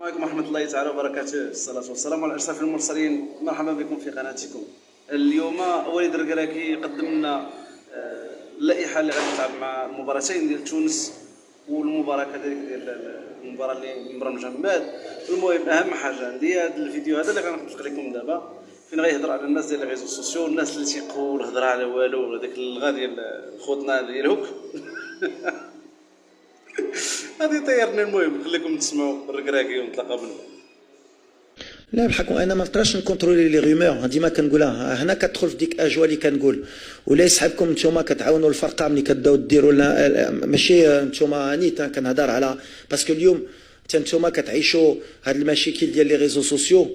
عليكم ورحمة الله تعالى وبركاته. الصلاة والسلام على أشرف المرسلين. مرحبا بكم في قناتكم. اليوم وليد الركراكي قدم لنا اللائحة اللي غادي تلعب مع المباراتين ديال تونس والمباراة كذلك ديال المباراة اللي مبرمجة من بعد. المهم أهم حاجة عندي هذا الفيديو هذا اللي غنطلق لكم دابا، فين غيهضر على الناس ديال الريزو سوسيو، الناس اللي تيقوا الهضره على والو، هذاك الغا ديال خوتنا ديال هوك غادي يطيرني. المهم خليكم تسمعوا الركراكي ونتلاقاو منه. لا بالحق انا ما نقدرش نكونترولي لي غيمور، ديما كنقولها هنا كتدخل في ديك اجوا اللي كنقول، ولا يسحبكم نتوما كتعاونوا الفرقه ملي كتبداو ديروا ماشي نتوما نيت كنهضر على باسكو اليوم حتى نتوما كتعيشوا هاد المشاكل ديال لي ريزو سوسيو.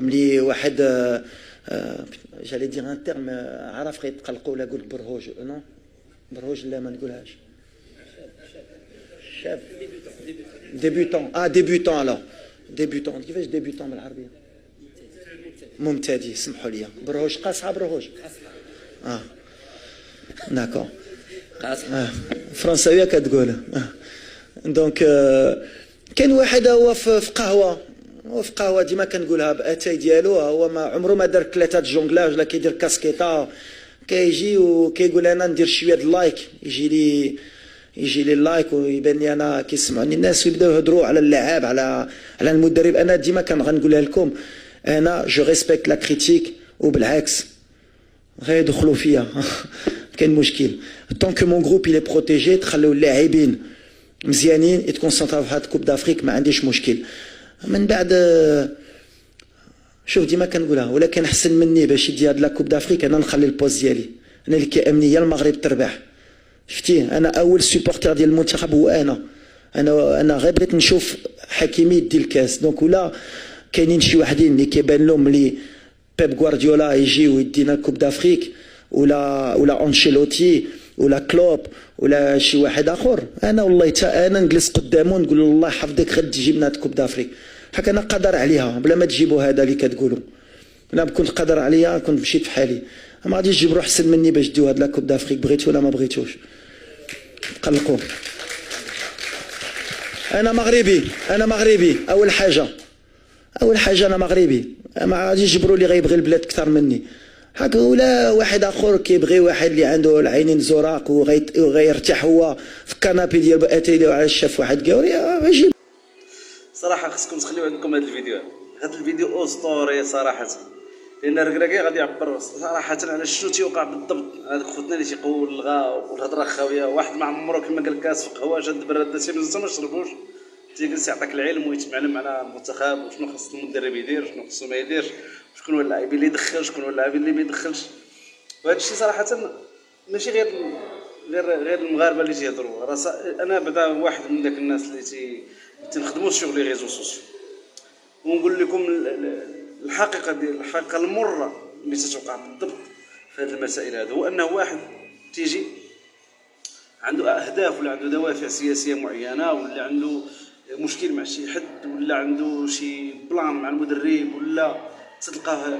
ملي واحد جالي دير ان تيرم عرف غيتقلقوا ولا قول برهوج نو برهوج لا ما نقولهاش شاب ديبيوتون ديبيوتون الو ديبيوتون كيفاش ديبيوتون بالعربيه مبتدئ سمحوا لي برهوج قاصحه برهوج داكور فرنساويه كتقول دونك كاين واحد هو في قهوه ديما كنقولها باتاي ديالو هو ما عمره ما دار 3 جونغلاج ولا كيدير كاسكيطه كيجي وكيقول انا ندير شويه د اللايك يجي لي اللايك ويبان لي انا كيسمعوني الناس ويبداو يهضروا على اللاعب على المدرب. انا ديما غنقولها لكم انا جو ريسبكت لا كريتيك وبالعكس غيدخلوا فيا كاين مشكل طونك مون جروب يلي بروتيجي تخليو اللاعبين مزيانين يتكونسونطراو في هاد كوب دافريك ما عنديش مشكل. من بعد شوف ديما كنقولها ولكن احسن مني باش يدي هاد لا كوب دافريك انا نخلي البوست ديالي. انا اللي كيامني هي المغرب تربح. شفتي انا اول سوبورتير ديال المنتخب هو انا غير بغيت نشوف حكيمي يدي الكاس. دونك ولا كاينين شي وحدين اللي كيبان لهم اللي بيب غوارديولا يجي ويدينا كوب دافريك ولا انشيلوتي ولا كلوب ولا شي واحد اخر، انا والله حتى انا نجلس قدامه نقول له الله يحفظك غد تجيب لنا كوب دافريك. حك انا قادر عليها بلا ما تجيبوا هذا اللي كتقولوا. انا كنت قادر عليها كنت مشيت في حالي. ما غاديش تجيبوا احسن مني باش ديو هاد لا كوب دافريك بغيتو ولا ما بغيتوش. قلقوا انا مغربي اول حاجه انا مغربي. ما غاديش يجبروا لي غيبغي البلاد اكثر مني. هكا ولا واحد اخر كيبغي واحد اللي عنده العينين زراق وغيرتاح هو في الكنابي ديال اتاي ديالو على شاف واحد قاوري غيجيب. صراحه خصكم تخليو عندكم هذا الفيديو. هذا الفيديو اسطوري صراحه، لان الركراكي غادي يعبر صراحه على شنو تيوقع بالضبط. هذوك خوتنا اللي تيقول الغاء والهضره خاويه، واحد ما عمرو كما قال كاس في قهوه شاد براد تيمز ما شربوش، تيجلس يعطيك العلم ويتمعلم على المنتخب وشنو خص المدرب يدير شنو خصو ما يديرش، شكون هو اللاعبين اللي يدخل شكون هو اللاعبين اللي ما يدخلش. وهذا الشيء صراحه ماشي غير المغاربه اللي تيهضروا. انا بعدا واحد من داك الناس اللي تنخدموا شغل لي ريزو سوسيو، ونقول لكم الحقيقه المره اللي تتوقع بالضبط في هذه المسائل هذا هو انه واحد تيجي عنده اهداف ولا عنده دوافع سياسيه معينه ولا عنده مشكل مع شي حد ولا عنده شي بلان مع المدرب ولا تلقاه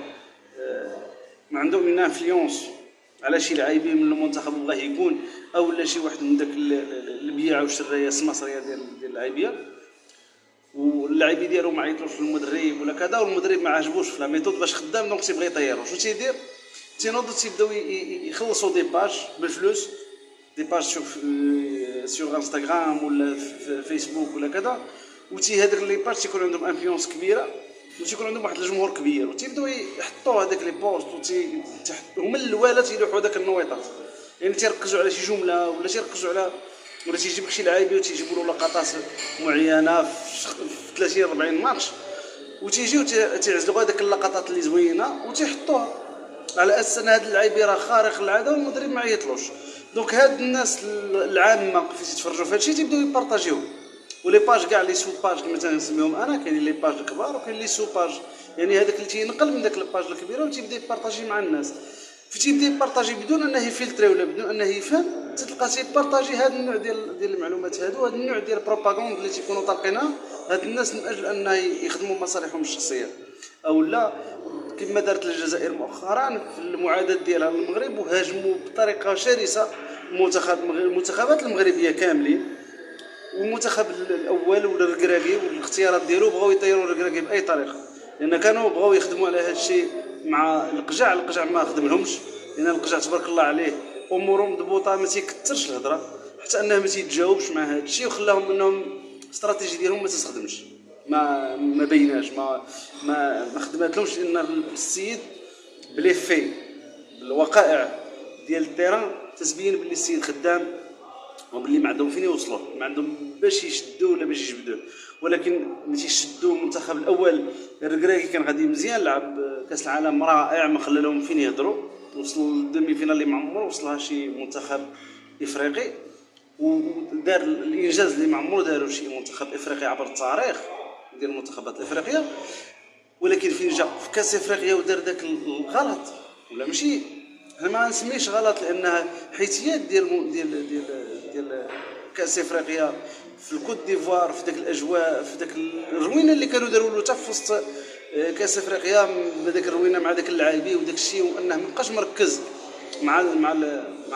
ما عنده من انفلونس على شي لاعبين من المنتخب بغاه يكون، او لا شي واحد من داك البيع والشرايه السماسريه ديال اللاعبيه، واللاعبين ديالو ما عيطلوش للمدرب ولا كذا، والمدرب ما عجبوش في لا ميثود باش خدام، دونك تيبغي يطيرو. شنو تيدير؟ تينوض تيبداو يخلصوا دي باج بالفلوس، دي باج سور انستغرام ولا في فيسبوك ولا كذا، هذوك لي باج تيكون عندهم انفلونس كبيره وتيكون عندهم واحد الجمهور كبير، وتيبداو يحطوا هذاك لي بوست هما الاولى تيلوحوا هذاك النويطات. يعني تيركزوا على شي جمله ولا تيركزوا على ولا تيجيب شي لاعبين وتيجيبوا له لقطات معينه في 30 40 ماتش، وتيجيو تيعزلوا هذيك اللقطات اللي زوينه وتيحطوها على اساس ان هذا اللاعب راه خارق للعاده والمدرب ما عيطلوش. دونك هاد الناس العامه اللي تيتفرجوا في هذا الشيء تيبداو يبارطاجيوه، ولي باج كاع لي سو باج كما تنسميهم انا، كاين لي باج الكبار وكاين لي سو باج، يعني هذاك اللي تينقل من داك الباج الكبيره وتيبدا يبارطاجي مع الناس. فتيبدا يبارطاجي بدون انه يفلتري ولا بدون انه يفهم، تلقى تيبارطاجي هذا النوع ديال المعلومات هادو، هذا النوع ديال البروباغوند اللي تيكونوا طالقينها هاد الناس من اجل انه يخدموا مصالحهم الشخصيه. او لا كما دارت الجزائر مؤخرا في المعاداه ديالها للمغرب وهاجموا بطريقه شرسه المنتخبات المغربيه كاملين، والمنتخب الاول ولا الركراكي والاختيارات ديالو بغاو يطيروا الركراكي باي طريقه، لان كانوا بغاو يخدموا على هذا الشيء مع القجع ما خدم لهمش، لان القجع تبارك الله عليه امورهم مضبوطه، ما تيكثرش الهضره حتى انه ما تيتجاوبش مع هذا الشيء، وخلاهم انهم الاستراتيجي ديالهم ما تخدمش، ما بيناش ما خدماتلهمش، لان السيد بلي في بالوقائع ديال التيران تتبين باللي السيد خدام وباللي ما عندهم فين يوصلوا، ما عندهم باش يشدوه ولا باش يجبدوه، ولكن ملي تيشدوا المنتخب الاول الركراكي كان غادي مزيان، لعب كاس العالم رائع، ما خلى لهم فين يهضروا، وصل للدومي فينال اللي ما عمره وصلها شي منتخب افريقي، ودار الانجاز اللي ما عمره داروا شي منتخب افريقي عبر التاريخ ديال المنتخبات الافريقيه. ولكن فين جا في كاس افريقيا ودار داك الغلط، ولا ماشي انا ما نسميش غلط، لانها حيتيات ديال كاس افريقيا في الكوت ديفوار، في داك الاجواء، في داك الروينه اللي كانوا داروا له حتى في وسط كاس افريقيا، بهذاك الروينه مع داك اللاعبين وداك الشيء، وانه ما بقاش مركز مع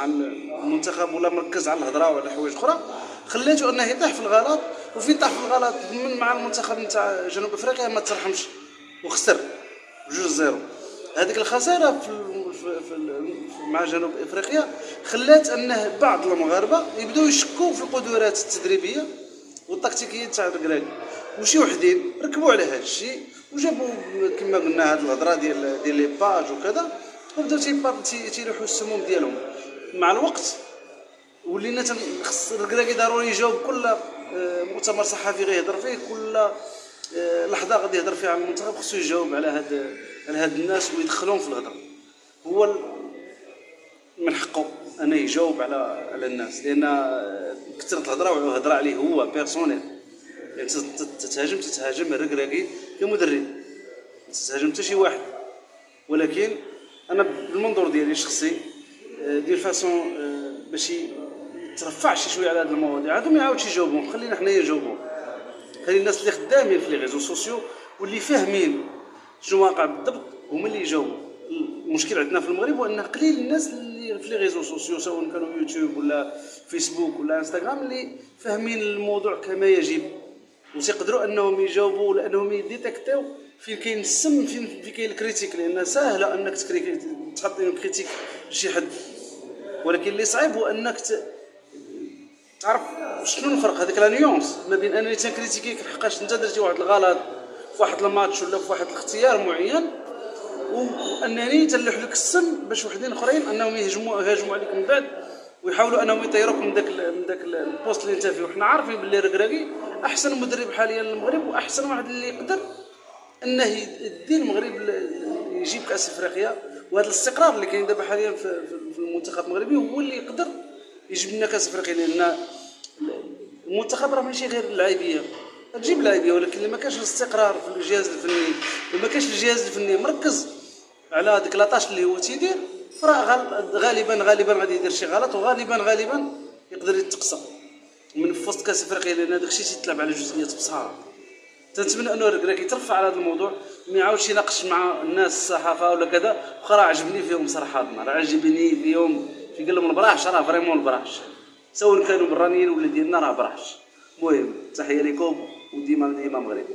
المنتخب ولا مركز على الهضره ولا حوايج اخرى، خليته انه يطيح في الغلط، وفين طاح في الغلط مع المنتخب نتاع جنوب افريقيا ما ترحمش وخسر 2-0. هذيك الخساره مع جنوب افريقيا خلات انه بعض المغاربه يبداو يشكوا في القدرات التدريبيه والتكتيكيه تاع الركراكي، وشي وحدين ركبوا على هذا الشيء وجابوا كما قلنا هذه الهضره ديال لي باج وكذا، وبداو تيلوحوا السموم ديالهم. مع الوقت ولينا خص الركراكي ضروري يجاوب كل مؤتمر صحفي غيهضر فيه، كل لحظه غادي يهضر فيها على المنتخب خصو يجاوب على هاد الناس ويدخلهم في الهضره، هو من حقه انه يجاوب على الناس، لان كثرت الهضره والهضره عليه هو بيرسونيل، يعني تتهاجم الركراكي كمدرب، ما تتهاجم حتى شي واحد. ولكن انا بالمنظور ديالي الشخصي ديال فاسون باش ترفع شي شويه على هذه المواضيع، عادو ما يعاودش يجاوبهم، خلينا حنايا نجاوبهم، خلي الناس اللي خدامين في لي ريزو سوسيو واللي فاهمين شنو واقع بالضبط هما اللي يجاوبوا. المشكل عندنا في المغرب هو ان قليل الناس اللي في لي ريزو سوسيو سواء كانوا يوتيوب ولا فيسبوك ولا انستغرام اللي فاهمين الموضوع كما يجب وتقدروا انهم يجاوبوا، لانهم يديتيكتيو فين كاين السم، فين كاين الكريتيك، لان ساهله انك تحط كريتيك لشي حد، ولكن اللي صعيب هو انك تعرف شنو الفرق، هذيك لا نيونس ما بين انني تنكريتيكيك لحقاش انت درتي واحد الغلط في واحد الماتش ولا في واحد الاختيار معين، وانني تلوح لك السم باش وحدين اخرين انهم يهاجموا عليك من بعد ويحاولوا انهم يطيروك من داك البوست اللي انت فيه. وحنا عارفين باللي الركراكي احسن مدرب حاليا للمغرب، واحسن واحد اللي يقدر انه يدي المغرب يجيب كاس افريقيا، وهذا الاستقرار اللي كاين دابا حاليا في المنتخب المغربي هو اللي يقدر يجيب لنا كاس افريقيا، لان المنتخب راه ماشي غير اللاعبيه، تجيب لاعبيه، ولكن اللي ما كانش الاستقرار في الجهاز الفني وما كانش الجهاز الفني مركز على ديك لاطاش اللي هو تيدير، راه غالبا غادي يدير شي غلط، وغالبا يقدر يتقصى من في وسط كاس افريقيا، لان داكشي تيتلعب على جزئيات بصح. تنتمنى انه الركراكي يترفع على هذا الموضوع، ما يعاودش يناقش مع الناس الصحافه ولا كذا، راه عجبني فيهم صراحه، راه عجبني فيهم في قال لهم البراحش، راه فريمون البراحش سواء كانوا برانيين ولا ديالنا راه براحش. المهم تحيه لكم وديما مغرب.